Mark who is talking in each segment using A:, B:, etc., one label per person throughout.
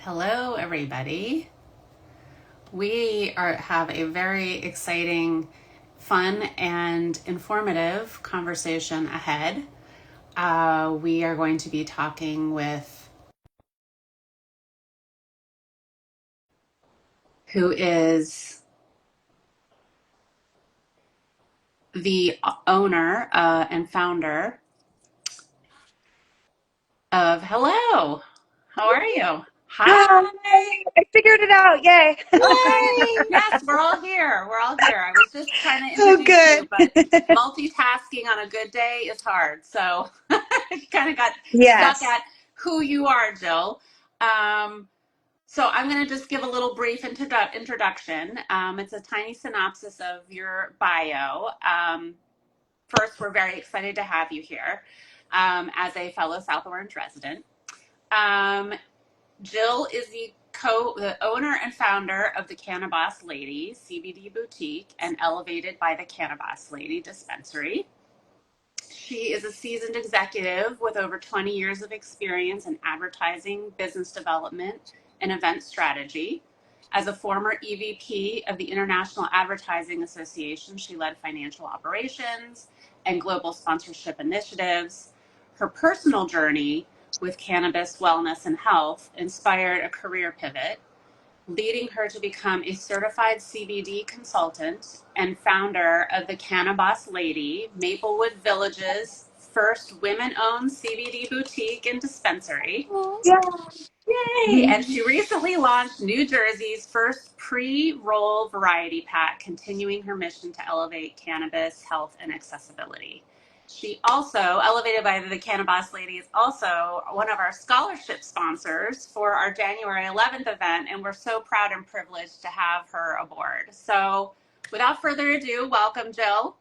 A: Hello, everybody. Have a very exciting, fun, and informative conversation ahead. We are going to be talking with who is the owner and founder of Hello. How are you?
B: Hi,
A: Hi.
B: I figured it out. Yay.
A: Yay! Yes, we're all here. We're all here. I was just trying to
B: Oh,
A: introduce you,
B: good.
A: but multitasking on a good day is hard. So I kind of got stuck
B: Yes.
A: at who you are, Jill. Um, so I'm going to just give a little brief introduction. It's a tiny synopsis of your bio. First, we're very excited to have you here as a fellow South Orange resident. Um, Jill is the owner and founder of the Cannaboss Lady CBD boutique and Elevated by the Cannaboss Lady dispensary. She is a seasoned executive with over 20 years of experience in advertising, business development, and event strategy. As a former EVP of the International Advertising Association, she led financial operations and global sponsorship initiatives. Her personal journey with cannabis, wellness, and health inspired a career pivot, leading her to become a certified CBD consultant and founder of the Cannaboss Lady, Maplewood Village's first women-owned CBD boutique and dispensary.
B: Yeah.
A: Yay! And she recently launched New Jersey's first pre-roll variety pack, continuing her mission to elevate cannabis health and accessibility. She also, Elevated by the Cannaboss Lady, is also one of our scholarship sponsors for our January 11th event, and we're so proud and privileged to have her aboard. So without further ado, welcome, Jill.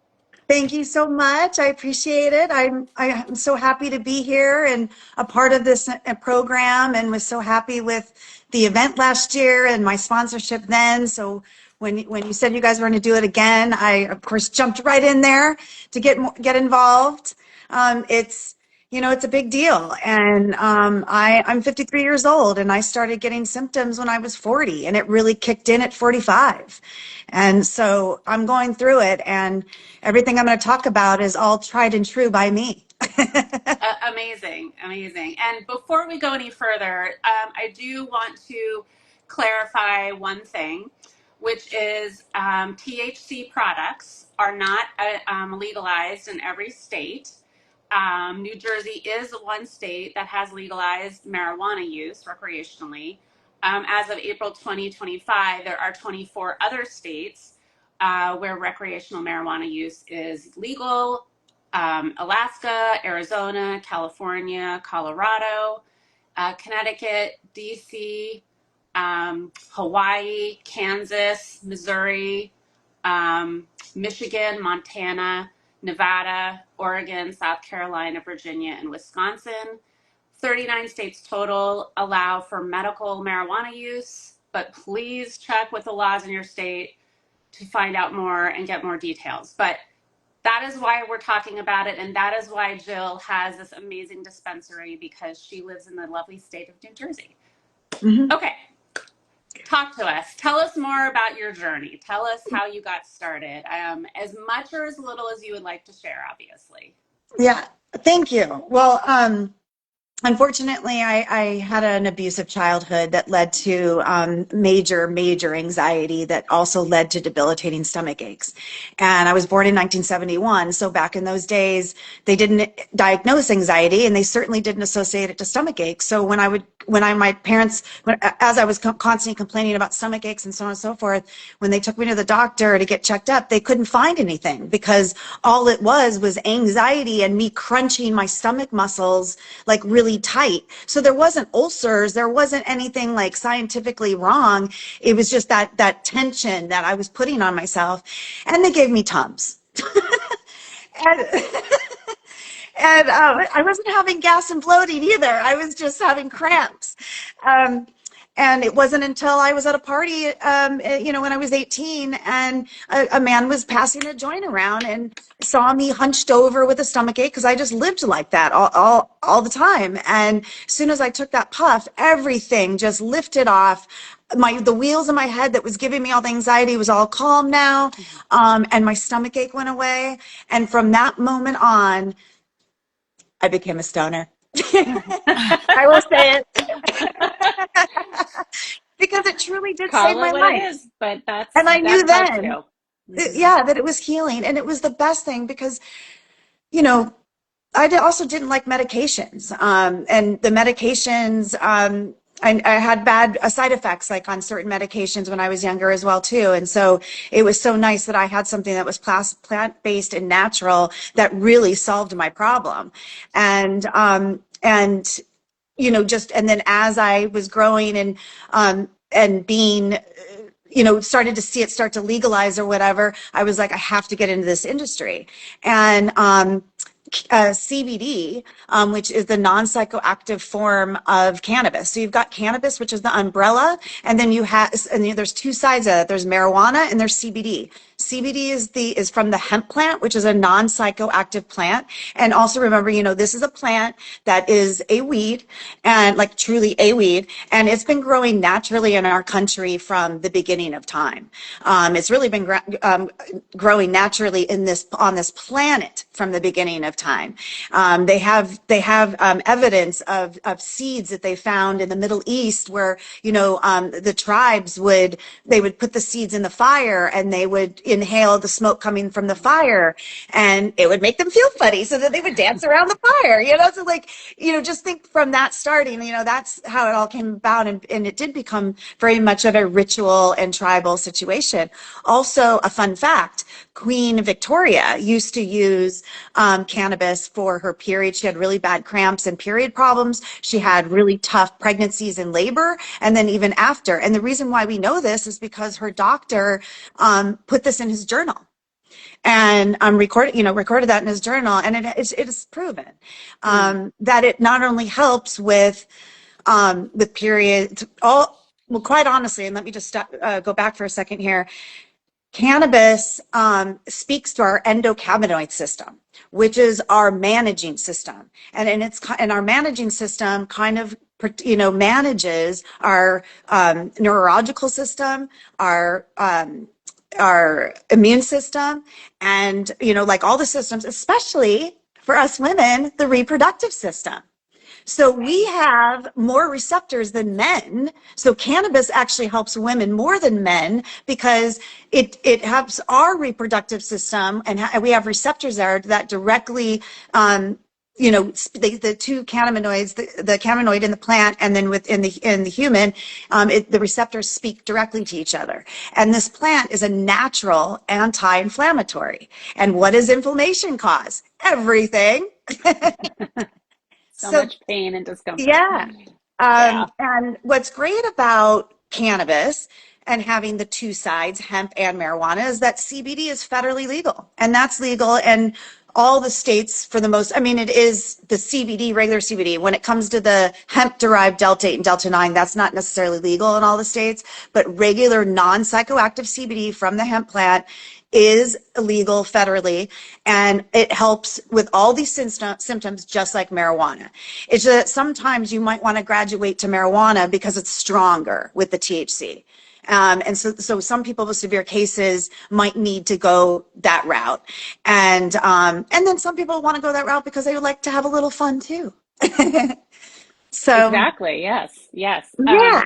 B: Thank you so much. I appreciate it. I'm so happy to be here and a part of this program, and was so happy with the event last year and my sponsorship then. So when you said you guys were going to do it again, I of course jumped right in there to get involved. It's it's a big deal, and I'm 53 years old, and I started getting symptoms when I was 40, and it really kicked in at 45. And so I'm going through it, and everything I'm going to talk about is all tried and true by me.
A: Amazing, amazing. And before we go any further, I do want to clarify one thing, which is THC products are not legalized in every state. New Jersey is one state that has legalized marijuana use recreationally. As of April 2025, there are 24 other states where recreational marijuana use is legal. Alaska, Arizona, California, Colorado, Connecticut, DC, Hawaii, Kansas, Missouri, Michigan, Montana, Nevada, Oregon, South Carolina, Virginia, and Wisconsin. 39 states total allow for medical marijuana use, but please check with the laws in your state to find out more and get more details. But that is why we're talking about it, and that is why Jill has this amazing dispensary, because she lives in the lovely state of New Jersey.
B: Mhm.
A: Okay, talk to us. Tell us more about your journey. Tell us how you got started, as much or as little as you would like to share, obviously.
B: Yeah, thank you. Well, unfortunately, I had an abusive childhood that led to major anxiety that also led to debilitating stomach aches. And I was born in 1971. So back in those days, they didn't diagnose anxiety, and they certainly didn't associate it to stomach aches. So my parents, as I was constantly complaining about stomach aches and so on and so forth, when they took me to the doctor to get checked up, they couldn't find anything, because all it was anxiety and me crunching my stomach muscles like really tight. So there wasn't ulcers, there wasn't anything like scientifically wrong. It was just that tension that I was putting on myself, and they gave me Tums. and I wasn't having gas and bloating either. I was just having cramps. Um, And it wasn't until I was at a party, when I was 18, and a man was passing a joint around and saw me hunched over with a stomach ache because I just lived like that all the time. And as soon as I took that puff, everything just lifted off. The wheels in my head that was giving me all the anxiety was all calm now, and my stomach ache went away. And from that moment on, I became a stoner. I will say it. Because it truly did save
A: Call
B: my
A: it what it
B: life.
A: is, but
B: And I knew
A: that helped
B: then,
A: you. Hmm.
B: yeah, that it was healing. And it was the best thing because, you know, also didn't like medications. And the medications, I had bad side effects like on certain medications when I was younger as well too. And so it was so nice that I had something that was plant-based and natural that really solved my problem. And just, and then as I was growing and being, started to see it start to legalize or whatever, I was like, I have to get into this industry. And CBD, which is the non-psychoactive form of cannabis. So you've got cannabis, which is the umbrella, and then there's two sides of it. There's marijuana and there's CBD. CBD is from the hemp plant, which is a non-psychoactive plant. And also remember, this is a plant that is a weed, and like truly a weed, and it's been growing naturally in our country from the beginning of time. It's really been growing naturally on this planet from the beginning of time. They have evidence of seeds that they found in the Middle East where the tribes they would put the seeds in the fire and they would inhale the smoke coming from the fire, and it would make them feel funny, so that they would dance around the fire. So like, just think from that starting. That's how it all came about, and it did become very much of a ritual and tribal situation. Also, a fun fact: Queen Victoria used to use cannabis for her period. She had really bad cramps and period problems. She had really tough pregnancies and labor, and then even after. And the reason why we know this is because her doctor put this in his journal and recorded that in his journal, and it is proven that it not only helps with periods. Well, quite honestly, and let me just go back for a second here. Cannabis speaks to our endocannabinoid system, which is our managing system, and our managing system kind of manages our neurological system, our immune system, and like all the systems, especially for us women, the reproductive system. So we have more receptors than men. So cannabis actually helps women more than men because it helps our reproductive system, and we have receptors there that directly, the two cannabinoids, the cannabinoid in the plant, and then within the human, the receptors speak directly to each other. And this plant is a natural anti-inflammatory. And what does inflammation cause? Everything.
A: So
B: So
A: much pain and discomfort.
B: yeah.
A: Yeah.
B: And what's great about cannabis and having the two sides, hemp and marijuana, is that CBD is federally legal. And that's legal in all the states for the most. I mean, it is the CBD, regular CBD. When it comes to the hemp derived Delta 8 and Delta 9, that's not necessarily legal in all the states, but regular non psychoactive CBD from the hemp plant is illegal federally, and it helps with all these symptoms just like marijuana. It's just that sometimes you might want to graduate to marijuana because it's stronger with the THC. And so some people with severe cases might need to go that route. And then some people want to go that route because they would like to have a little fun too. So
A: Exactly. Yes. Yes.
B: yeah.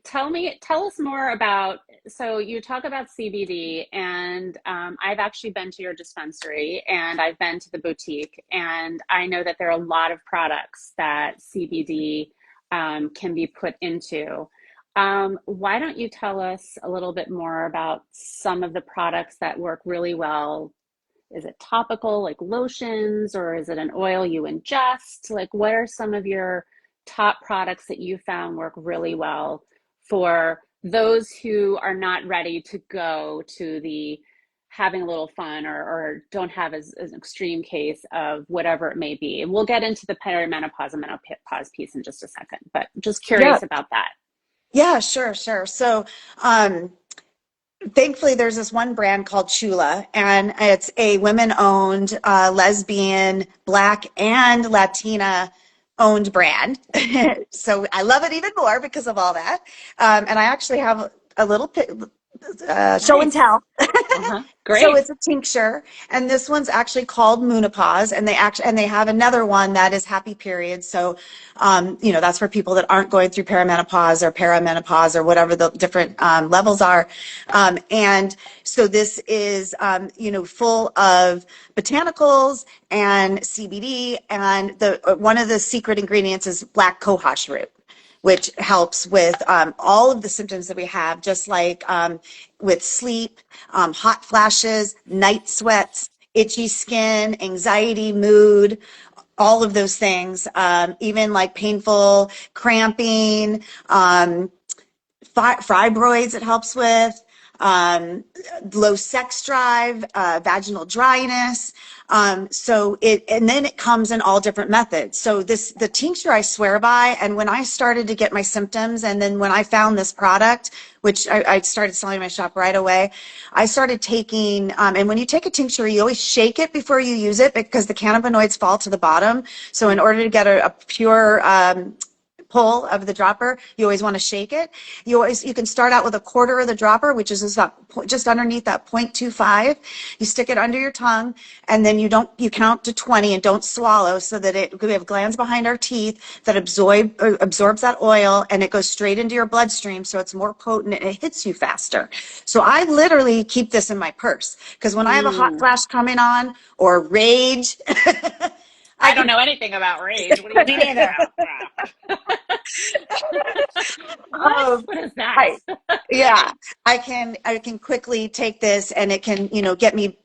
A: Tell us more about, so you talk about CBD, and I've actually been to your dispensary and I've been to the boutique, and I know that there are a lot of products that CBD can be put into. Why don't you tell us a little bit more about some of the products that work really well? Is it topical, like lotions, or is it an oil you ingest? Like, what are some of your top products that you found work really well for those who are not ready to go to the having a little fun, or don't have as an extreme case of whatever it may be? And we'll get into the perimenopause and menopause piece in just a second, but just
B: Yeah.
A: curious about that.
B: Yeah, sure, sure. So, um, thankfully, there's this one brand called Chula, and it's a women-owned, lesbian, Black, and Latina owned brand. So I love it even more because of all that. And I actually have a little show and
A: Nice.
B: tell.
A: Uh-huh.
B: So
A: Great.
B: it's a tincture, and this one's actually called Menopause, and they have another one that is Happy Period. So, that's for people that aren't going through perimenopause or perimenopause or whatever the different levels are. And so this is, full of botanicals and CBD, and the one of the secret ingredients is black cohosh root, which helps with all of the symptoms that we have, just like with sleep, hot flashes, night sweats, itchy skin, anxiety, mood, all of those things, even like painful cramping, fibroids it helps with, um, low sex drive, vaginal dryness. And then it comes in all different methods. So the tincture I swear by, and when I started to get my symptoms, and then when I found this product, which I started selling in my shop right away, I started taking, and when you take a tincture, you always shake it before you use it because the cannabinoids fall to the bottom. So in
A: Mm.
B: order to get a pure, pull of the dropper, you always want to shake it. You can start out with a quarter of the dropper, which is just underneath that 0.25. You stick it under your tongue, and then you count to 20 and don't swallow, so that we have glands behind our teeth that absorbs that oil, and it goes straight into your bloodstream, so it's more potent and it hits you faster. So I literally keep this in my purse because when I have a hot
A: Mm.
B: flash coming on or rage, I
A: I don't
B: can.
A: know anything about rage. What are you
C: Me
A: talking
C: neither.
A: about? What?
B: um,
A: What is that?
B: I, yeah, I can quickly take this, and it can, get me,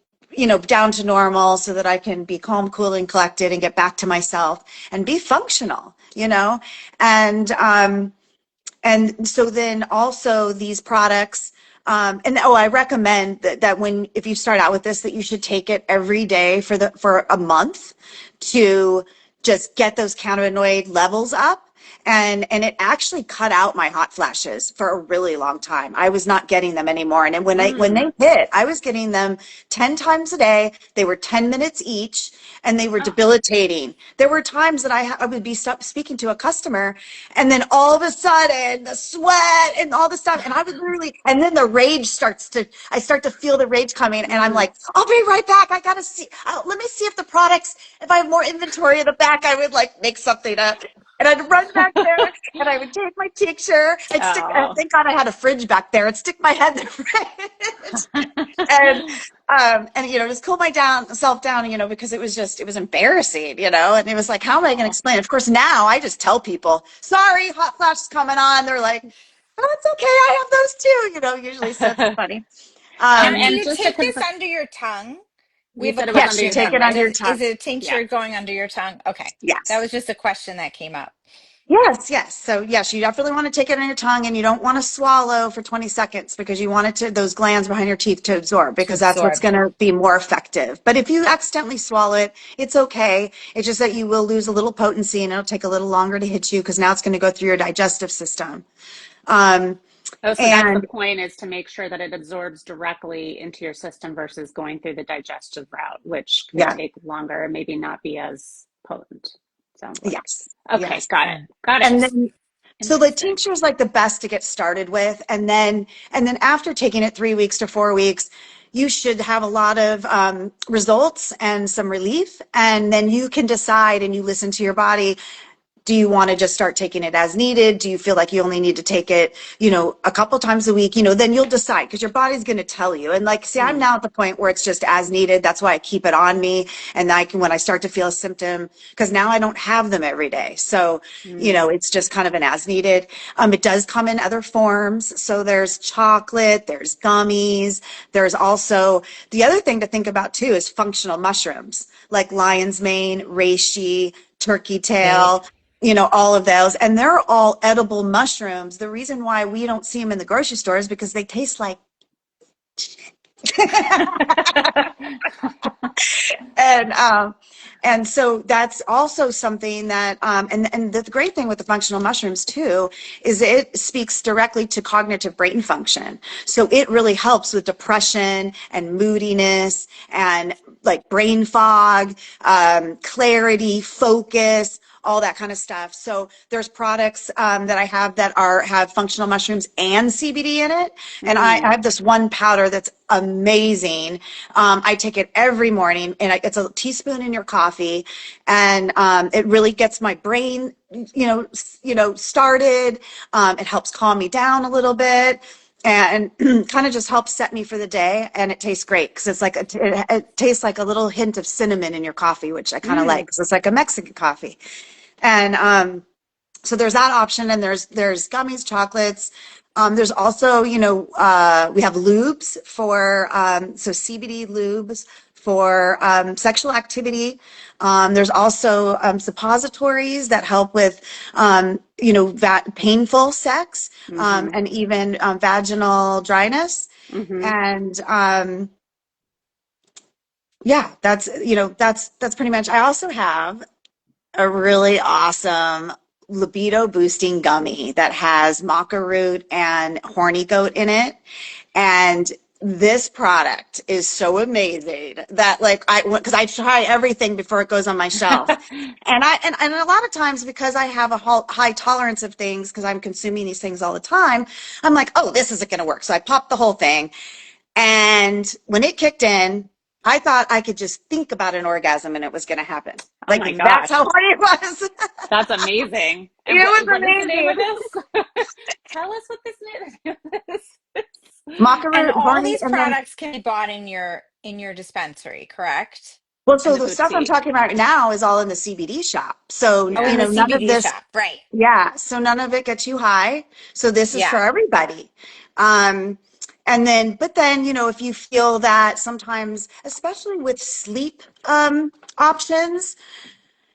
B: down to normal, so that I can be calm, cool, and collected and get back to myself and be functional, and, and so then also these products, I recommend that if you start out with this, that you should take it every day for a month to just get those cannabinoid levels up. And it actually cut out my hot flashes for a really long time. I was not getting them anymore. And then when
A: Mm.
B: they hit, I was getting them 10 times a day. They were 10 minutes each, and they were
A: Oh.
B: debilitating. There were times that I would be speaking to a customer, and then all of a sudden the sweat and all the stuff, and I would literally, and then I start to feel the rage coming, and I'm
A: Mm.
B: like, I'll be right back. I gotta see, let me see if I have more inventory in the back. I would like make something up. And I'd run back there, and I would take my tincture.
A: Oh.
B: Thank God I had a fridge back there. I'd stick my head in the fridge, and just cool self down, because it was embarrassing, and it was like, how am I going to
A: Oh.
B: explain it? Of course, now I just tell people, sorry, hot flash is coming on. They're like, oh, it's okay, I have those too, usually, so it's funny.
C: Now,
B: um
C: do
A: And
C: you
A: just to
C: take this
A: confirm,
C: under your tongue? We
A: you
C: have a
A: said it was
B: yes,
A: under
B: you
A: your
C: question
B: take
C: then,
A: tongue,
B: it
C: right?
B: under
A: right?
B: your
C: Is
B: tongue.
C: it a
A: Yeah.
C: tincture going under your tongue? Okay. That
B: Yes.
C: was just a question that came up
B: Yes, yes. So yes, you definitely want to take it on your tongue, and you don't want to swallow for 20 seconds because you want those glands behind your teeth to absorb,
C: to
B: because that's what's
C: absorb.
B: going to be more effective. But if you accidentally swallow it, it's okay. It's just that you will lose a little potency, and it'll take a little longer to hit you because now it's going to go through your digestive system. Um,
A: Oh, so that's the
B: and
A: point, is to make sure that it absorbs directly into your system versus going through the digestive route, which could
B: yeah,
A: take longer and maybe not be as potent, sounds like.
B: yes,
A: Okay,
B: yes.
A: got it. Got
B: And
A: it.
B: then, so the
A: Interesting.
B: tincture is like the best to get started with. And then after taking it 3 weeks to 4 weeks, you should have a lot of results and some relief. And then you can decide, and you listen to your body. Do you want to just start taking it as needed? Do you feel like you only need to take it, a couple times a week? Then you'll decide, because your body's going to tell you. And like, see, I'm
A: Mm,
B: now at the point where it's just as needed. That's why I keep it on me. And when I start to feel a symptom, because now I don't have them every day. So,
A: mm.
B: it's just kind of an as needed. It does come in other forms. So there's chocolate, there's gummies. There's also, the other thing to think about too is functional mushrooms like lion's mane, reishi, turkey
C: Right.
B: tail, all of those. And they're all edible mushrooms. The reason why we don't see them in the grocery store is because they taste like, and And so that's also something that, and the great thing with the functional mushrooms too, is it speaks directly to cognitive brain function. So it really helps with depression and moodiness and like brain fog, clarity, focus, all that kind of stuff. So there's products that I have that have functional mushrooms and CBD in it. And I have this one powder that's amazing. I take it every morning, and it's a teaspoon in your coffee, and it really gets my brain, started. It helps calm me down a little bit. And kind of just helps set me for the day, and it tastes great because it's like it tastes like a little hint of cinnamon in your coffee, which I kind of like because it's like a Mexican coffee. And so there's that option, and there's gummies, chocolates. There's also, we have lubes for so CBD lubes for sexual activity. There's also suppositories that help with, painful sex and even vaginal dryness. And yeah, that's pretty much. I also have a really awesome libido boosting gummy that has maca root and horny goat in it. And this product is so amazing that because I try everything before it goes on my shelf. And a lot of times, because I have a high tolerance of things, because I'm consuming these things all the time, I'm like, oh, this isn't going to work. So I popped the whole thing. And when it kicked in, I thought I could just think about an orgasm and it was going to happen.
A: Oh my gosh.
B: That's how hard it was.
A: That's amazing. And
B: It was
A: what is the name of
B: amazing.
A: this? Tell us what this name is.
B: Maca
C: And
B: root,
C: all
B: horny,
C: these
B: and then,
C: products can be bought in your dispensary, correct?
B: well,
A: And
B: so
A: the
B: the stuff I'm
A: boutique.
B: talking about now is all in the CBD shop. So,
C: Oh, in
A: Yeah.
C: the
B: none of
C: CBD
B: this,
C: shop, right?
B: yeah, so none of it gets you high. So this is for
C: Yeah.
B: everybody. But then, if you feel that sometimes, especially with sleep options,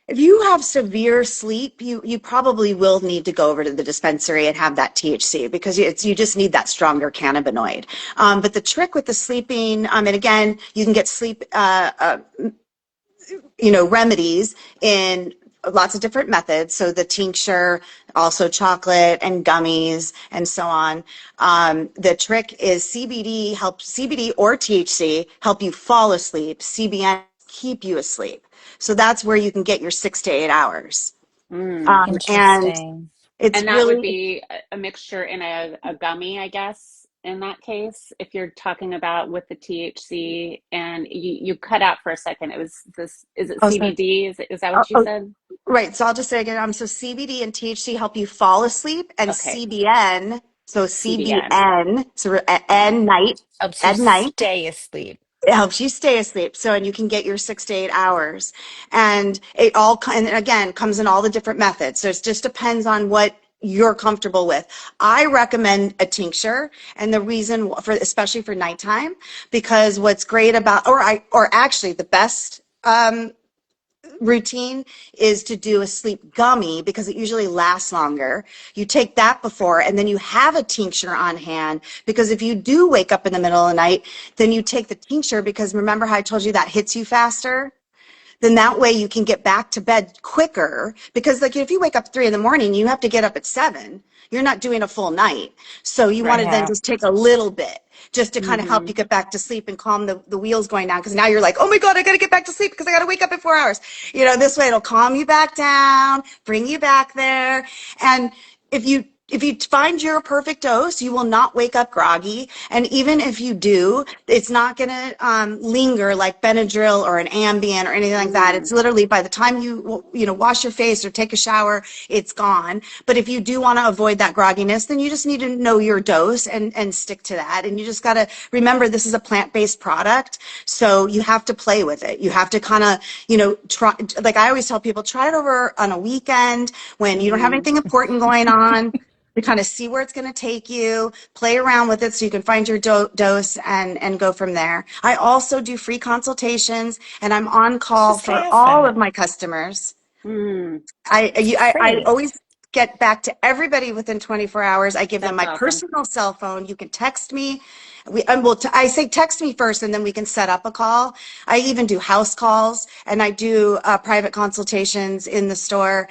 B: if you have severe sleep, you probably will need to go over to the dispensary and have that THC because you just need that stronger cannabinoid. But the trick with the sleeping, and again, you can get sleep, remedies in lots of different methods. So the tincture, also chocolate and gummies and so on. The trick is CBD or THC help you fall asleep. CBN keep you asleep. So that's where you can get your 6 to 8 hours. And
C: Interesting.
B: it's
A: And that would
B: really,
A: be a mixture in a gummy, I guess, in that case, if you're talking about with the THC. And you cut out for a second. It was this, is it
B: oh, sorry.
A: CBD? Is that
B: Oh,
A: what you said?
B: right. So I'll just say again, so CBD and THC help you fall asleep, and
A: Okay.
B: CBN, so
A: CBN.
B: CBN, so
A: Okay.
C: Helps you
B: at night,
C: stay asleep.
B: it helps you stay asleep. So, and you can get your 6 to 8 hours. And it all, and again, comes in all the different methods. So it just depends on what you're comfortable with. I recommend a tincture, and the reason for, especially for nighttime, because what's great about, or actually the best, routine is to do a sleep gummy because it usually lasts longer. You take that before, and then you have a tincture on hand, because if you do wake up in the middle of the night, then you take the tincture, because remember how I told you that hits you faster? Then that way you can get back to bed quicker, because like if you wake up 3 in the morning, you have to get up at 7. You're not doing a full night. So you want
A: Right.
B: to then
C: Yeah.
B: just take a little bit just to kind of help you get back to sleep and calm the wheels going down. Because now you're like, oh my God, I got to get back to sleep because I got to wake up in 4 hours. This way it'll calm you back down, bring you back there. And if you find your perfect dose, you will not wake up groggy. And even if you do, it's not going to linger like Benadryl or an Ambien or anything like that. It's literally by the time you wash your face or take a shower, it's gone. But if you do want to avoid that grogginess, then you just need to know your dose and stick to that. And you just got to remember, this is a plant-based product, so you have to play with it. You have to kind of, try. Like I always tell people, try it over on a weekend when you don't have anything important going on, to kind of see where it's going to take you, play around with it so you can find your dose and go from there. I also do free consultations, and I'm on
C: Let's
B: call
C: just
B: for
C: ask
B: all of
C: that.
B: my customers.
A: Mm,
B: I
C: Great.
B: always get back to everybody within 24 hours. I give them
A: that's
B: my
A: awesome.
B: personal cell phone. You can text me I say text me first and then we can set up a call. I even do house calls and I do private consultations in the store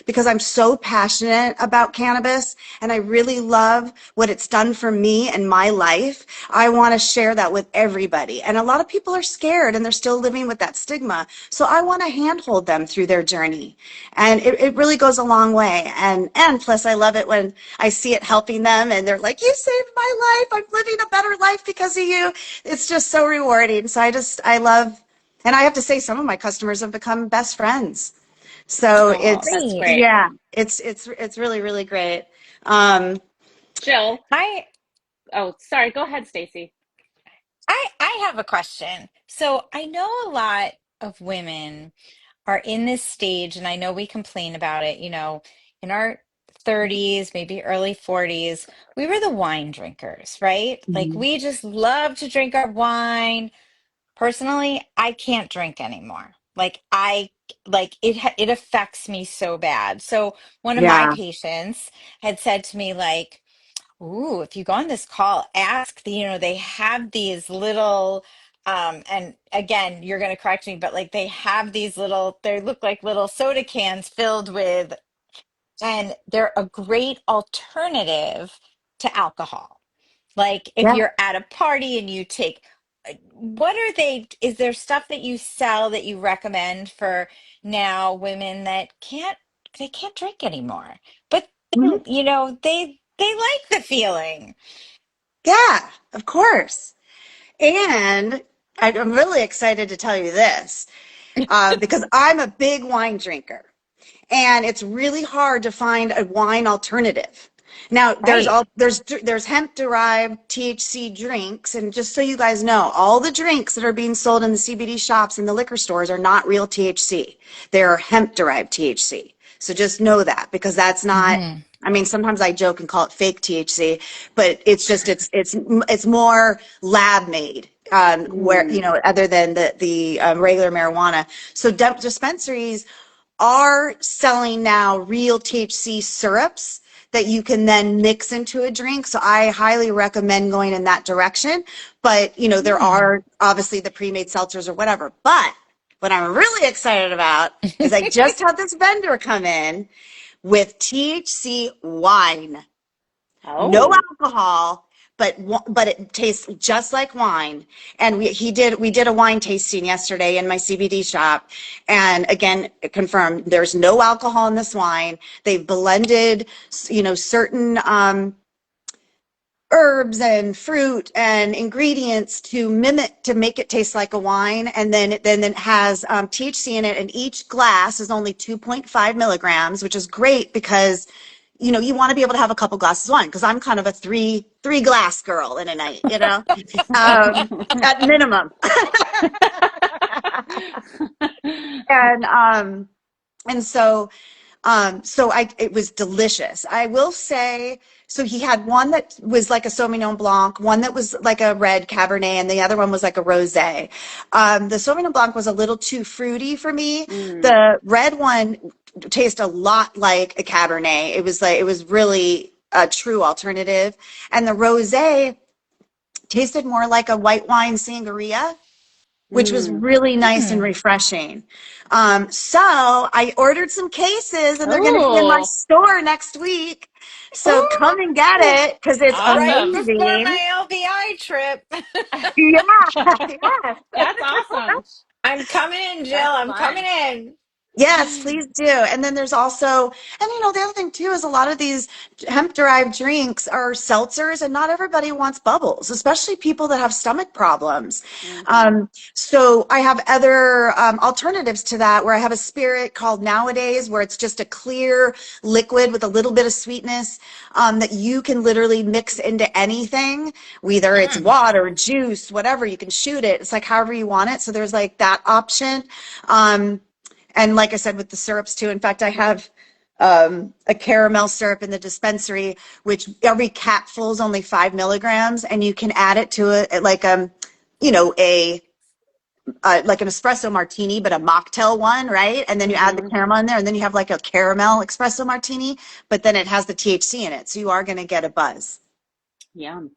B: because I'm so passionate about cannabis and I really love what it's done for me and my life. I want to share that with everybody. And a lot of people are scared and they're still living with that stigma. So I want to handhold them through their journey. And it really goes a long way. And plus I love it when I see it helping them and they're like, you saved my life. I'm living a better life because of you. It's just so rewarding. So I love, and I have to say some of my customers have become best friends. So
A: Oh,
B: it's,
A: that's
C: Great.
A: great.
B: yeah, it's really, really great. Um,
A: Jill.
C: I
A: Oh, sorry. Go ahead, Stacy.
C: I have a question. So I know a lot of women are in this stage, and I know we complain about it, in our 30s, maybe early 40s, we were the wine drinkers, right? Like
B: Mhm.
C: we just love to drink our wine. Personally, I can't drink anymore. It affects me so bad. So one of my
B: Yeah.
C: patients had said to me like, "Ooh, if you go on this call, ask they have these little and again, you're going to correct me, but like they have these little they look like little soda cans filled with and they're a great alternative to alcohol. Like if
B: Yeah.
C: you're at a party and you take, what are they, is there stuff that you sell that you recommend for now women that they can't drink anymore, but
B: Mhm.
C: they like the feeling.
B: Yeah, of course. And I'm really excited to tell you this because I'm a big wine drinker. And it's really hard to find a wine alternative. Now,
C: Right.
B: there's hemp derived THC drinks, and just so you guys know, all the drinks that are being sold in the CBD shops and the liquor stores are not real THC. They're hemp derived THC. So just know that because that's not.
C: Hmm.
B: I mean, sometimes I joke and call it fake THC, but it's more lab made. Where
A: Mm,
B: other than the regular marijuana, so dispensaries are selling now real THC syrups that you can then mix into a drink. So I highly recommend going in that direction. But, there
C: Hmm.
B: are obviously the pre-made seltzers or whatever. But what I'm really excited about is I just had this vendor come in with THC wine. No
A: oh.
B: alcohol, but it tastes just like wine. And we did a wine tasting yesterday in my CBD shop, and again, it confirmed there's no alcohol in this wine. They've blended, certain herbs and fruit and ingredients to make it taste like a wine, and then it has THC in it, and each glass is only 2.5 milligrams, which is great because you want to be able to have a couple glasses of wine because I'm kind of a three glass girl in a night, um, at minimum. and and so it was delicious. I will say, so he had one that was like a Sauvignon Blanc, one that was like a red Cabernet, and the other one was like a rosé. The Sauvignon Blanc was a little too fruity for me.
A: Mm,
B: The red one tasted a lot like a Cabernet. It was really a true alternative. And the rosé tasted more like a white wine sangria, which was
A: mm.
B: really nice and
C: Hmm.
B: refreshing. So I ordered some cases and they're going to be in my
A: Oh,
B: store next week. So come and get
C: Ooh,
B: it because it's
C: right
A: awesome.
C: before
B: amazing.
C: my LVI trip.
B: Yeah, yeah.
A: That's awesome.
C: I'm coming in, Jill.
A: That's
C: I'm coming
A: fun.
C: in.
B: Yes, please do. And then there's also, and the other thing too is a lot of these hemp derived drinks are seltzers, and not everybody wants bubbles, especially people that have stomach problems.
A: Hmm.
B: So I have other alternatives to that where I have a spirit called Nowadays, where it's just a clear liquid with a little bit of sweetness that you can literally mix into anything, whether it's
C: Mm.
B: water, juice, whatever, you can shoot it. It's like however you want it. So there's like that option. Um, and like I said, with the syrups too. In fact, I have a caramel syrup in the dispensary, which every capful is only 5 milligrams, and you can add it to like a like an espresso martini, but a mocktail one, right? And then you add the
A: Hmm.
B: caramel in there, and then you have like a caramel espresso martini, but then it has the THC in it, so you are going to get a buzz.
A: Yum.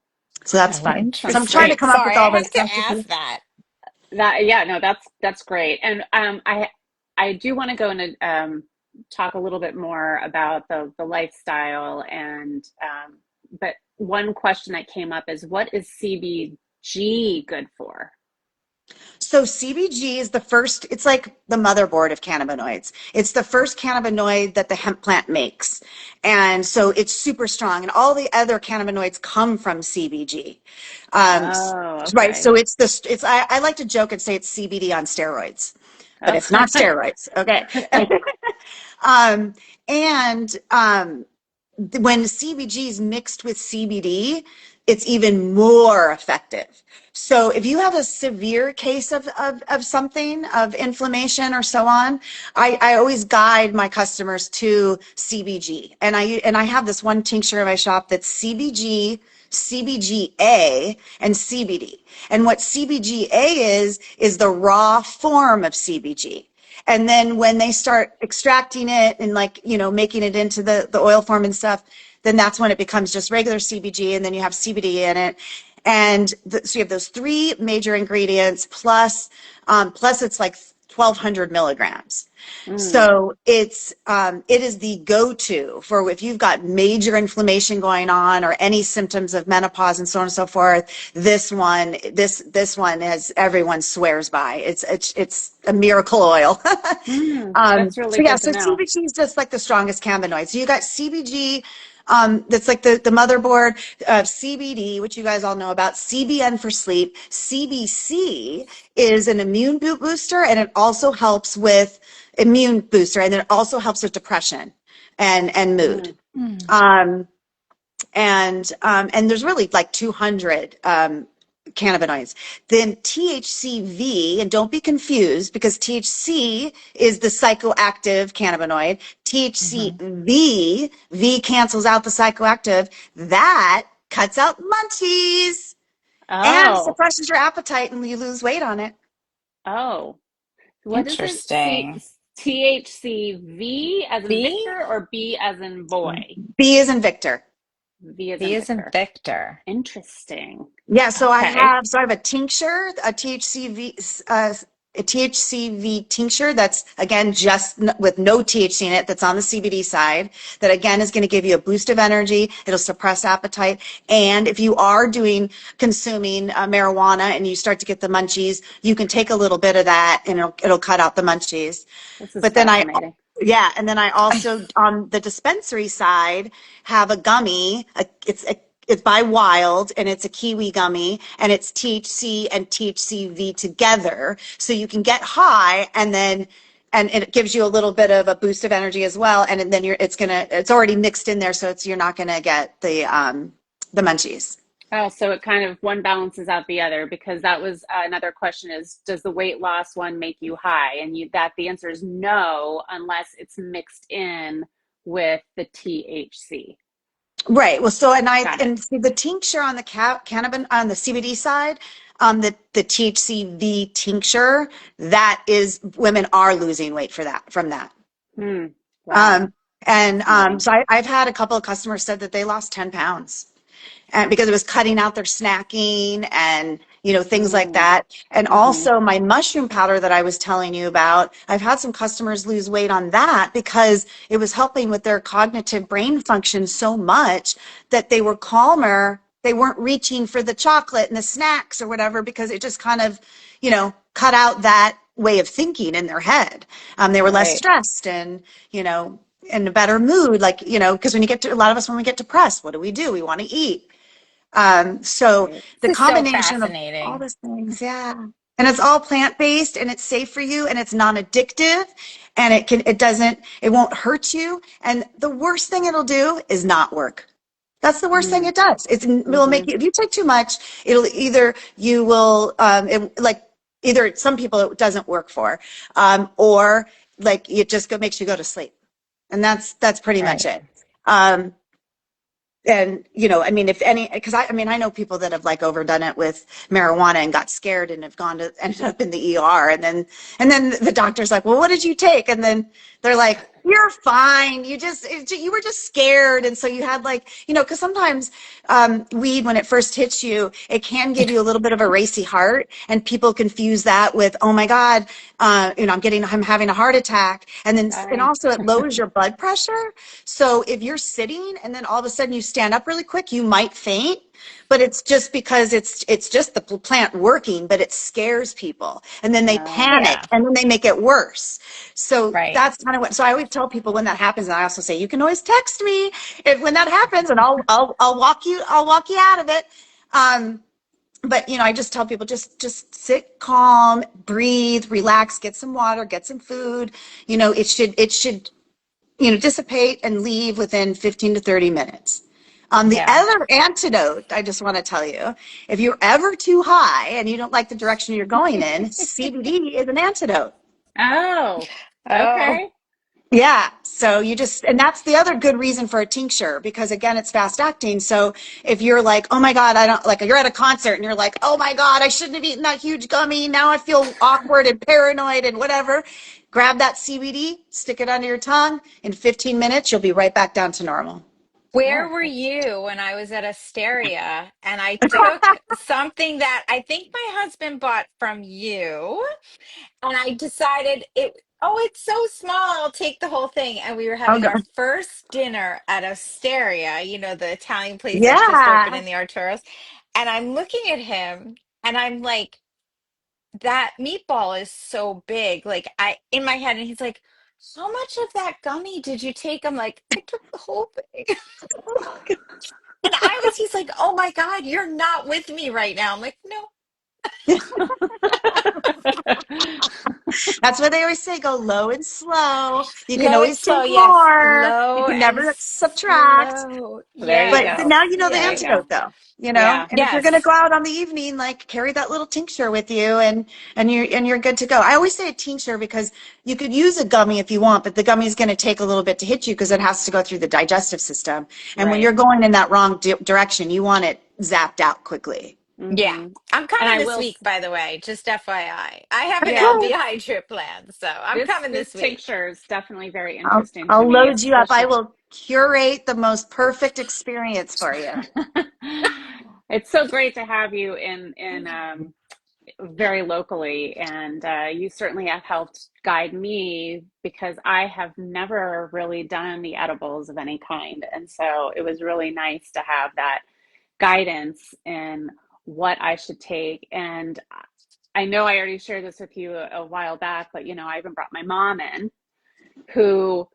B: So that's
C: Okay,
B: fun. So I'm trying to
C: interesting.
B: come up with
C: Sorry, I
B: all
C: had
B: those
C: to
B: recipes.
C: ask that.
A: That yeah, no, that's great. And I do want to go and talk a little bit more about the lifestyle and but one question that came up is what is CBG good for?
B: So CBG is the first, it's like the motherboard of cannabinoids. It's the first cannabinoid that the hemp plant makes. And so it's super strong. And all the other cannabinoids come from CBG. Um,
A: Oh,
B: right.
A: okay.
B: So I like to joke and say it's CBD on steroids, but
A: Oh.
B: it's not steroids. Okay. um, and when CBG is mixed with CBD, it's even more effective. So if you have a severe case of something, of inflammation or so on, I always guide my customers to CBG. And I have this one tincture in my shop that's CBG, CBGA, and CBD. And what CBGA is the raw form of CBG. And then when they start extracting it and like, making it into the oil form and stuff, then that's when it becomes just regular CBG and then you have CBD in it. And so you have those three major ingredients plus it's like 1,200 milligrams.
A: Mm,
B: So it is the go-to for if you've got major inflammation going on or any symptoms of menopause and so on and so forth. This one has everyone swears by. It's a miracle oil.
A: that's really
B: So yeah,
A: good to
B: so
A: know.
B: CBG is just like the strongest cannabinoid. So you got CBG, that's like the motherboard of CBD, which you guys all know about, CBN for sleep. CBC is an immune booster, and it also helps with immune booster, and it also helps with depression and mood.
A: Mm,
C: Hmm.
B: Um, and there's really like 200 cannabinoids. Then THCV, and don't be confused because THC is the psychoactive cannabinoid.
C: Mhm.
B: THCV, V cancels out the psychoactive. That cuts out munchies and
A: oh,
B: suppresses your appetite and you lose weight on it.
A: oh. What is it?
C: Interesting.
A: THCV as in
C: V?
A: Victor or B as in boy?
B: B is in Victor.
A: V as
C: V
A: in
C: is in
A: Victor.
C: Victor.
A: Interesting.
B: Yeah, so
A: Okay.
B: I have a tincture, a THCV tincture that's again with no THC in it, that's on the CBD side, that again is going to give you a boost of energy. It'll suppress appetite. And if you are consuming marijuana and you start to get the munchies, you can take a little bit of that and it'll cut out the munchies.
A: This is
B: But then
A: fascinating.
B: yeah, and then I also on the dispensary side have a gummy. It's by Wild and it's a kiwi gummy and it's THC and THCV together, so you can get high and it gives you a little bit of a boost of energy as well. And then it's already mixed in there, so you're not gonna get the munchies.
A: Oh, so it kind of one balances out the other because that was another question is does the weight loss one make you high? And the answer is no unless it's mixed in with the THC.
B: Right. Well, so
A: Got it.
B: and see the tincture on the cannabis on the CBD side, the THCV tincture, that is women are losing weight from that.
A: Hmm. Wow.
B: Um, and
A: Fascinating.
B: so I've had a couple of customers said that they lost 10 pounds and because it was cutting out their snacking and things like
A: Mm,
B: that. And
A: mm-hmm.
B: also my mushroom powder that I was telling you about, I've had some customers lose weight on that because it was helping with their cognitive brain function so much that they were calmer. They weren't reaching for the chocolate and the snacks or whatever because it just kind of cut out that way of thinking in their head. They were less
A: Right.
B: stressed and in a better mood, like because a lot of us, when we get depressed, what do? We want to eat. So
A: Right.
B: the
C: This is so
B: combination of all
C: fascinating.
B: those things, yeah. And it's all plant-based and it's safe for you and it's non-addictive and it won't hurt you. And the worst thing it'll do is not work. That's the worst thing
A: Mm,
B: it does. It will
A: mm-hmm.
B: make you, if you take too much, it'll either you will, either some people it doesn't work for, or like it just makes you go to sleep. And that's pretty much
C: Right.
B: it. Um, and I mean if any because I know people that have like overdone it with marijuana and got scared and have ended up in the ER and then the doctor's like, well, what did you take? And then they're like, You're fine. You were just scared. And so you had like, because sometimes weed, when it first hits you, it can give you a little bit of a racy heart. And people confuse that with, oh my God, I'm having a heart attack. And
A: Right.
B: also it lowers your blood pressure. So if you're sitting and then all of a sudden you stand up really quick, you might faint. But it's just because it's just the plant working, but it scares people. And then they panic
C: Yeah,
B: and then they make it worse. So
C: right.
B: that's kind of what, so I always tell people when that happens, and I also say, you can always text me when that happens and I'll walk you out of it. But I just tell people, just sit calm, breathe, relax, get some water, get some food. It should dissipate and leave within 15 to 30 minutes. The
C: Yeah.
B: other antidote, I just want to tell you, if you're ever too high and you don't like the direction you're going in, CBD is an antidote.
A: Oh,
C: Oh,
A: okay.
B: Yeah. So and that's the other good reason for a tincture, because again, it's fast acting. So if you're like, oh my God, I don't like, you're at a concert and you're like, oh my God, I shouldn't have eaten that huge gummy. Now I feel awkward and paranoid and whatever. Grab that CBD, stick it under your tongue. In 15 minutes, you'll be right back down to normal.
C: where
A: Oh,
C: were you when I was at Asteria and I took something that I think my husband bought from you, and I decided it's so small, I'll take the whole thing. And we were
B: Oh,
C: having our
B: God.
C: first dinner at Osteria, the Italian place that just opened
B: Yeah.
C: in the Arturos. And I'm looking at him and I'm like, that meatball is so big. Like I in my head, and he's like, how much of that gummy did you take? I'm like, I took the whole thing. And he's like, oh my God, you're not with me right now. I'm like, no.
B: That's what they always say, go low and slow. You can
C: Low and
B: always
C: slow,
B: take
C: yes.
B: more. You
C: Low
B: can
C: and
B: never subtract.
C: slow.
A: there you
B: But
A: go.
B: now you know the
A: There you
C: Yes.
A: go.
B: antidote, though.
A: Yeah.
B: And if you're going to
C: Yes.
B: go out on the evening, like carry that little tincture with you, and you're good to go. I always say a tincture because you could use a gummy if you want, but the gummy is going to take a little bit to hit you because it has to go through the digestive system. And when
A: Right.
B: you're going in that wrong direction, you want it zapped out quickly.
C: Yeah.
A: Mm-hmm.
C: I'm
A: And
C: coming
A: I
C: this
A: will,
C: week, by the way, just FYI. I have an
A: yeah,
C: LDI trip planned, so I'm coming
A: this
C: this week.
A: tincture is definitely very
B: I'll,
A: interesting to
B: I'll
A: me,
B: load you up. I
A: especially.
B: will curate the most perfect experience for you.
A: It's so great to have you in very locally, and you certainly have helped guide me because I have never really done the edibles of any kind, and so it was really nice to have that guidance in what I should take. And I know I already shared this with you a while back, but I even brought my mom in, who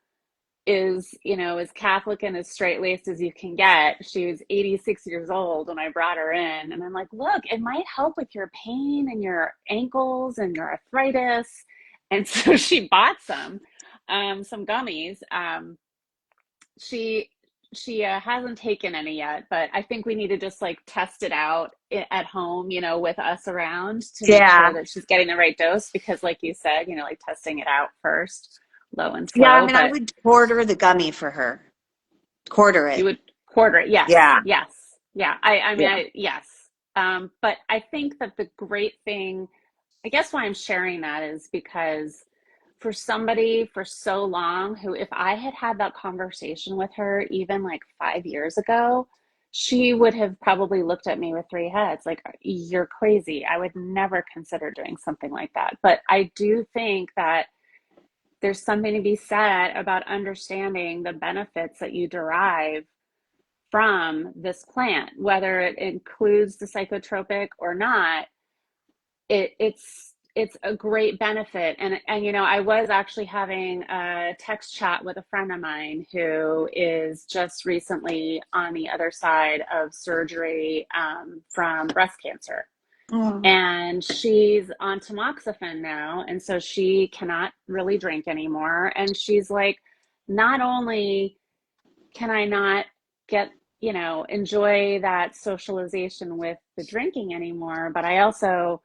A: is, as Catholic and as straight laced as you can get. She was 86 years old when I brought her in. And I'm like, look, it might help with your pain and your ankles and your arthritis. And so she bought some gummies. She hasn't taken any yet, but I think we need to just like test it out at home, with us around to make sure
B: Yeah.
A: that she's getting the right dose. Because, like you said, like testing it out first, low and
B: Yeah, I
A: slow.
B: mean, I
A: But
B: would quarter the gummy for her. Quarter
A: you
B: it.
A: would quarter it. Yes,
B: Yeah.
A: yes, yeah. I mean,
B: Yeah.
A: yes. But I think that the great thing, I guess why I'm sharing that is because for somebody for so long who, if I had had that conversation with her even like 5 years ago, she would have probably looked at me with three heads like, you're crazy. I would never consider doing something like that. But I do think that there's something to be said about understanding the benefits that you derive from this plant, whether it includes the psychotropic or not. It's a great benefit. And I was actually having a text chat with a friend of mine who is just recently on the other side of surgery, from breast cancer,
B: Oh.
A: and she's on tamoxifen now, and so she cannot really drink anymore. And she's like, not only can I not get, enjoy that socialization with the drinking anymore, but I also,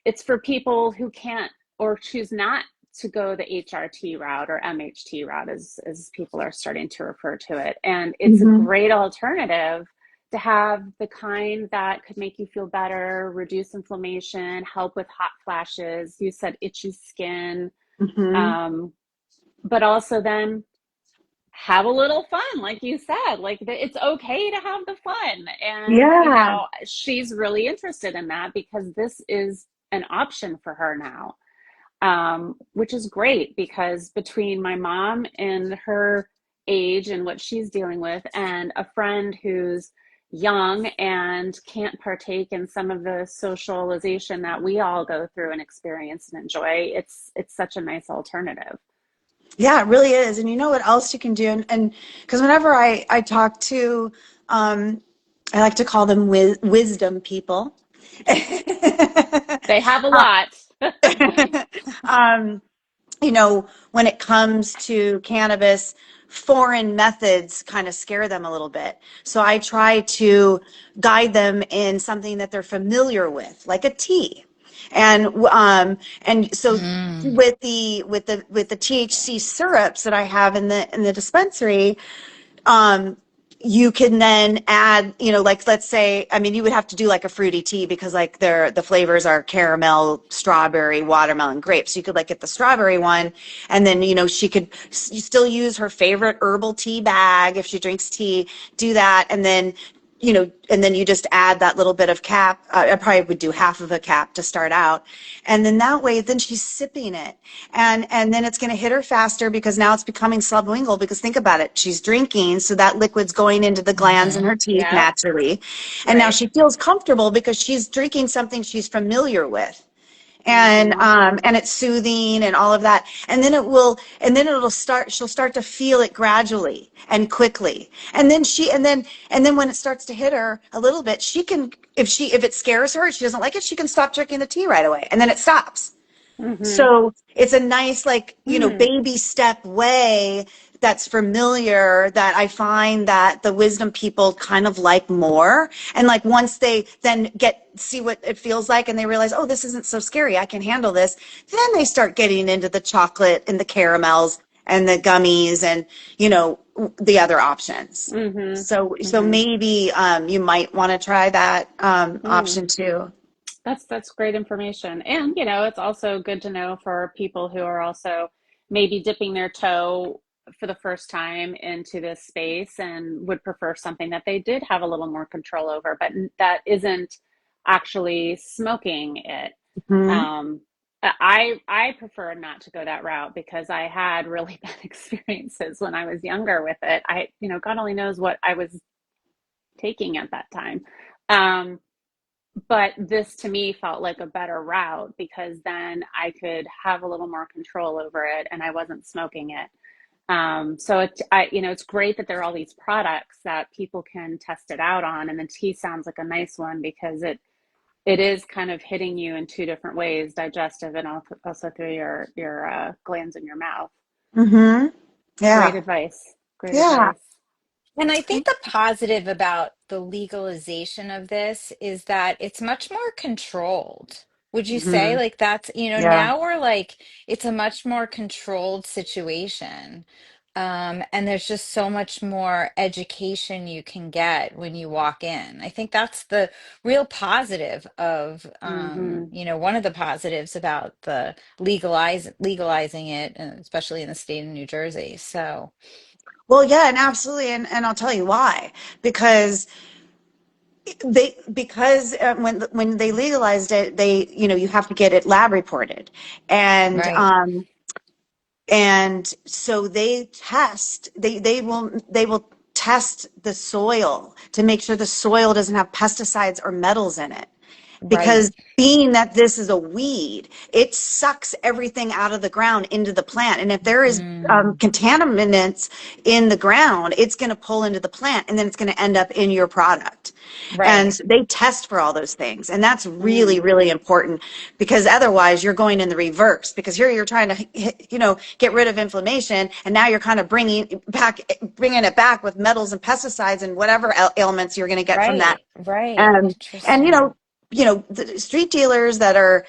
A: it's for people who can't or choose not to go the HRT route or MHT route, as people are starting to refer to it. And it's a
B: Hmm.
A: great alternative to have the kind that could make you feel better, reduce inflammation, help with hot flashes. You said itchy skin.
B: Hmm.
A: Um, but also then have a little fun, like you said. Like it's okay to have the fun. And,
B: Yeah.
A: she's really interested in that because this is an option for her now, which is great because between my mom and her age and what she's dealing with, and a friend who's young and can't partake in some of the socialization that we all go through and experience and enjoy, it's such a nice alternative.
B: Yeah, it really is. And you know what else you can do? And because whenever I talk to, um, I like to call them wisdom people.
A: They have a lot.
B: um, when it comes to cannabis, foreign methods kind of scare them a little bit. So I try to guide them in something that they're familiar with, like a tea. And so
C: Mm.
B: with the THC syrups that I have in the dispensary, um, you can then add, like let's say, I mean, you would have to do like a fruity tea because like the flavors are caramel, strawberry, watermelon, grape. So you could like get the strawberry one, and then she could still use her favorite herbal tea bag if she drinks tea, do that, and then you just add that little bit of cap. I probably would do half of a cap to start out. And then that way, then she's sipping it. And then it's going to hit her faster because now it's becoming sublingual because think about it. She's drinking. So that liquid's going into the glands in
C: Hmm.
B: her teeth
A: Yep.
B: naturally. And now
A: Right.
B: she feels comfortable because she's drinking something she's familiar with, and
A: Mm-hmm.
B: um and it's soothing and all of that, and then it'll start she'll start to feel it gradually and quickly, and then when it starts to hit her a little bit, she can, if it scares her, she doesn't like it, she can stop drinking the tea right away, and then it stops.
A: Mm-hmm.
B: So it's a nice, like,
A: Mm.
B: baby step way that's familiar, that I find that the wisdom people kind of like more. And like once they then see what it feels like and they realize, oh, this isn't so scary, I can handle this, then they start getting into the chocolate and the caramels and the gummies and, the other options.
A: Mm-hmm.
B: So
A: Mm-hmm.
B: maybe you might want to try that
A: Mm.
B: option too.
A: That's great information. And, it's also good to know for people who are also maybe dipping their toe for the first time into this space and would prefer something that they did have a little more control over, but that isn't actually smoking it.
B: Hmm.
A: Um, I prefer not to go that route because I had really bad experiences when I was younger with it. God only knows what I was taking at that time. Um, but this to me felt like a better route because then I could have a little more control over it and I wasn't smoking it. It's great that there are all these products that people can test it out on, and the tea sounds like a nice one because it is kind of hitting you in two different ways, digestive and also through your glands in your mouth.
B: Hmm.
A: Great
B: Yeah.
A: advice. Great
B: Yeah.
A: advice.
C: And I think the positive about the legalization of this is that it's much more controlled. Would you say
B: Hmm.
C: like that's,
B: Yeah.
C: now we're like, it's a much more controlled situation. And there's just so much more education you can get when you walk in. I think that's the real positive of,
A: Mm-hmm.
C: one of the positives about the legalizing it, especially in the state of New Jersey. So,
B: Well, yeah, and absolutely, and I'll tell you why. Because when they legalized it, you have to get it lab reported, and
C: right,
B: um, and so they will test the soil to make sure the soil doesn't have pesticides or metals in it,
C: right.
B: because being that this is a weed, it sucks everything out of the ground into the plant. And if there is
C: Mm.
B: contaminants in the ground, it's going to pull into the plant, and then it's going to end up in your product. And
C: Right.
B: so they test for all those things. And that's really,
A: Mm.
B: really important, because otherwise you're going in the reverse, because here you're trying to, get rid of inflammation. And now you're kind of bringing it back with metals and pesticides and whatever ailments you're going to get from that.
C: Right. Right.
B: And
C: Interesting.
B: the street dealers that are,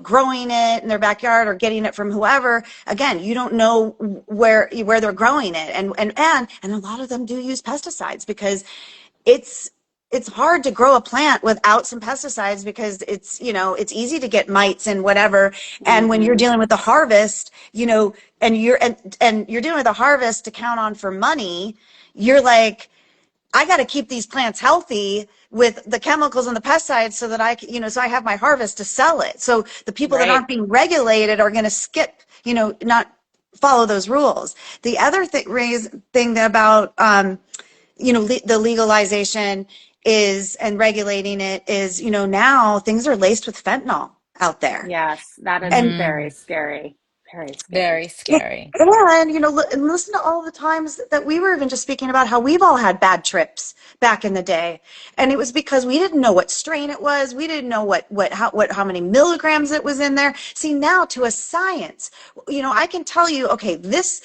B: growing it in their backyard or getting it from whoever, again, you don't know where they're growing it. And a lot of them do use pesticides because it's it's hard to grow a plant without some pesticides because it's, you know, it's easy to get mites and whatever. And when you're
A: Mm-hmm.
B: dealing with the harvest, you know, and you're dealing with a harvest to count on for money, you're like, I got to keep these plants healthy with the chemicals and the pesticides so that you know, so I have my harvest to sell it. So the people that
A: Right.
B: aren't being regulated are going to skip, you know, not follow those rules. The other thing about, you know, the legalization is and regulating it is, you know, now things are laced with fentanyl out there.
A: Yes, that is
B: And
A: very
C: Mm,
A: scary. Very scary.
C: very scary.
B: and you know, and listen to all the times that we were even just speaking about how we've all had bad trips back in the day, and it was because we didn't know what strain it was, we didn't know how many milligrams it was in there. See, now to a science, you know, I can tell you, okay, this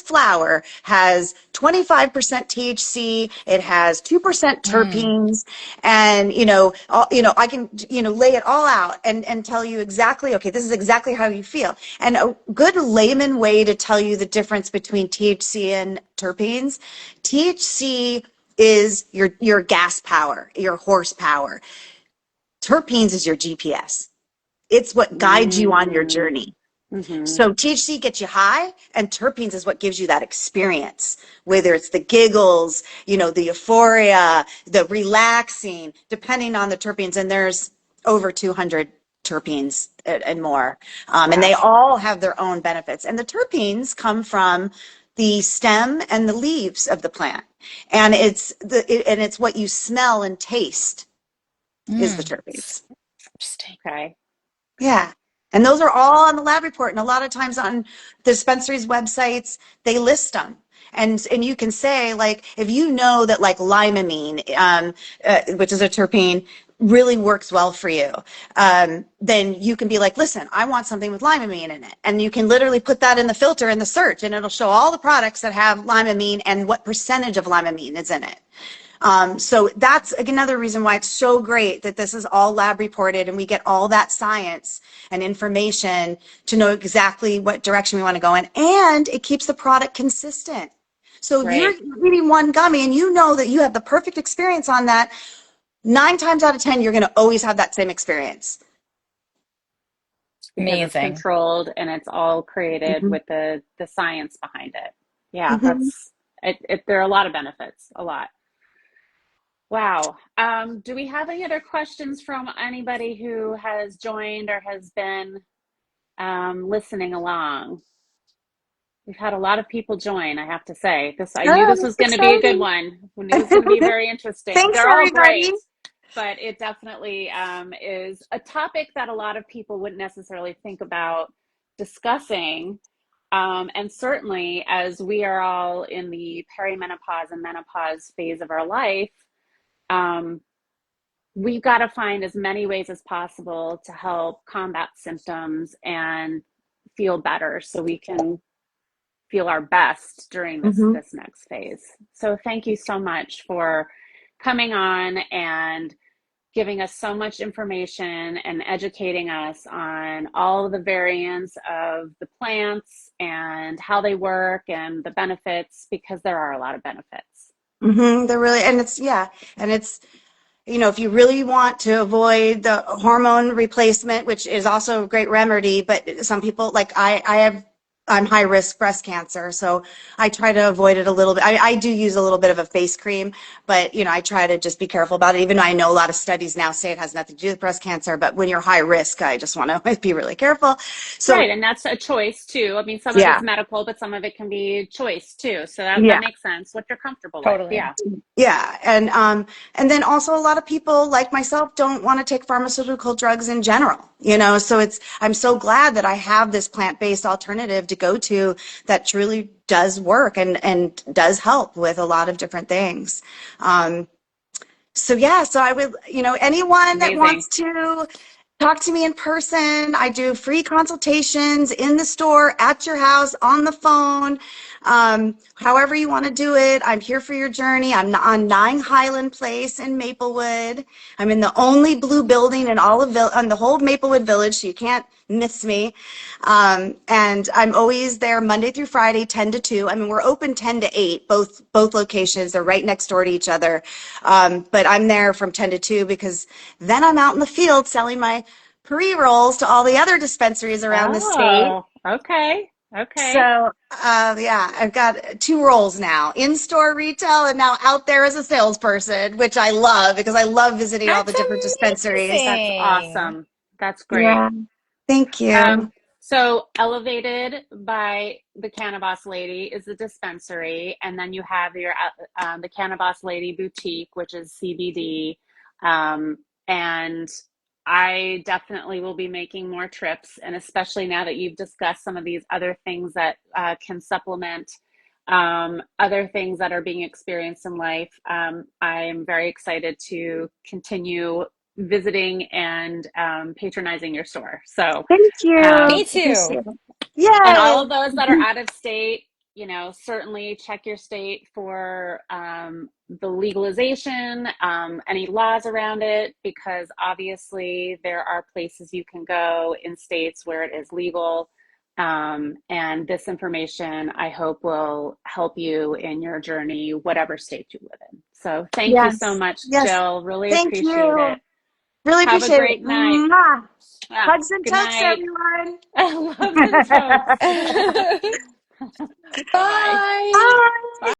B: flower has 25% THC, it has 2%
C: Mm,
B: terpenes, and you know, I can, you know, lay it all out and tell you exactly, okay, this is exactly how you feel. And a good layman way to tell you the difference between THC and terpenes, THC is your gas power, your horsepower. Terpenes is your GPS. It's what guides you on your
A: Mm.
B: journey.
A: Mm-hmm.
B: So THC gets you high, and terpenes is what gives you that experience, whether it's the giggles, you know, the euphoria, the relaxing, depending on the terpenes. And there's over 200 terpenes and more. And they
A: Wow.
B: all have their own benefits. And the terpenes come from the stem and the leaves of the plant. And it's what you smell and taste is the
C: it's
B: terpenes.
C: interesting.
A: Okay.
B: Yeah. And those are all on the lab report. And a lot of times on the dispensaries' websites, they list them. And you can say, like, if you know that like limonene, which is a terpene, really works well for you, then you can be like, listen, I want something with limonene in it. And you can literally put that in the filter in the search, and it'll show all the products that have limonene and what percentage of limonene is in it. So that's another reason why it's so great that this is all lab reported and we get all that science and information to know exactly what direction we want to go in. And it keeps the product consistent. So if you're
A: Right.
B: eating one gummy and you know that you have the perfect experience on that, 9 times out of 10, you're going to always have that same experience.
A: Because it's
C: Amazing.
A: controlled and it's all created
B: Mm-hmm.
A: with the science behind it. Yeah,
B: Mm-hmm.
A: there are a lot of benefits, a lot. Wow. Do we have any other questions from anybody who has joined or has been listening along? We've had a lot of people join, I have to say. I knew
B: Oh,
A: this was
B: that's
A: going to be a good
B: exciting.
A: one. I knew it was going to be very interesting.
B: Thanks,
A: They're all
B: everybody.
A: great, but it definitely is a topic that a lot of people wouldn't necessarily think about discussing. And certainly, as we are all in the perimenopause and menopause phase of our life, um, we've got to find as many ways as possible to help combat symptoms and feel better so we can feel our best during
B: Mm-hmm.
A: this next phase. So thank you so much for coming on and giving us so much information and educating us on all of the variants of the plants and how they work and the benefits, because there are a lot of benefits.
B: Mm-hmm. They're really, and it's, yeah, and it's, you know, if you really want to avoid the hormone replacement, which is also a great remedy, but some people, like I'm high risk breast cancer, so I try to avoid it a little bit. I do use a little bit of a face cream, but you know, I try to just be careful about it. Even though I know a lot of studies now say it has nothing to do with breast cancer, but when you're high risk, I just want to be really careful.
A: Right,
B: So
A: and that's a choice too. I mean, some of it's
B: yeah,
A: medical, but some of it can be choice too. So that
B: yeah.
A: makes sense. What you're comfortable with.
C: Totally.
A: Yeah.
B: Yeah, and then also a lot of people like myself don't want to take pharmaceutical drugs in general, you know. So I'm so glad that I have this plant-based alternative to go to that truly does work and does help with a lot of different things. Um, so yeah, so I would, you know, anyone that
A: Amazing.
B: wants to talk to me in person, I do free consultations in the store, at your house, on the phone. However you want to do it, I'm here for your journey. I'm on 9 Highland Place in Maplewood. I'm in the only blue building in all of on the whole Maplewood Village, so you can't miss me. And I'm always there Monday through Friday, 10 to 2. I mean, we're open 10 to 8, both locations. They're right next door to each other. But I'm there from 10 to 2 because then I'm out in the field selling my pre-rolls to all the other dispensaries around the state.
A: Oh, okay.
B: So,
A: Okay.
B: yeah, I've got 2 roles now, in-store retail and now out there as a salesperson, which I love because I love visiting all the
C: That's
B: different dispensaries.
A: That's
C: amazing.
A: awesome. That's great.
B: Yeah, thank
A: Um,
B: you.
A: so elevated by the Cannaboss Lady is the dispensary, and then you have your the Cannaboss Lady boutique, which is CBD. And I definitely will be making more trips, and especially now that you've discussed some of these other things that can supplement other things that are being experienced in life. I'm very excited to continue visiting and patronizing your store. So,
B: Thank you.
C: Me
A: um,
C: too.
B: Appreciate it.
A: and
B: Yay.
A: all of those that are out of state, certainly check your state for the legalization, any laws around it, because obviously there are places you can go in states where it is legal. And this information, I hope, will help you in your journey, whatever state you live in. So thank you so
B: Yes.
A: much,
B: Yes.
A: Jill. Really
B: Thank
A: appreciate
B: you.
A: it.
B: Really
A: Have a
B: appreciate it.
A: great night.
B: Mwah.
A: Ah,
B: Hugs and
A: good
B: tucks,
A: night.
B: everyone.
A: Loves and tokes. Bye bye.
C: Bye.
B: Bye.
A: Bye.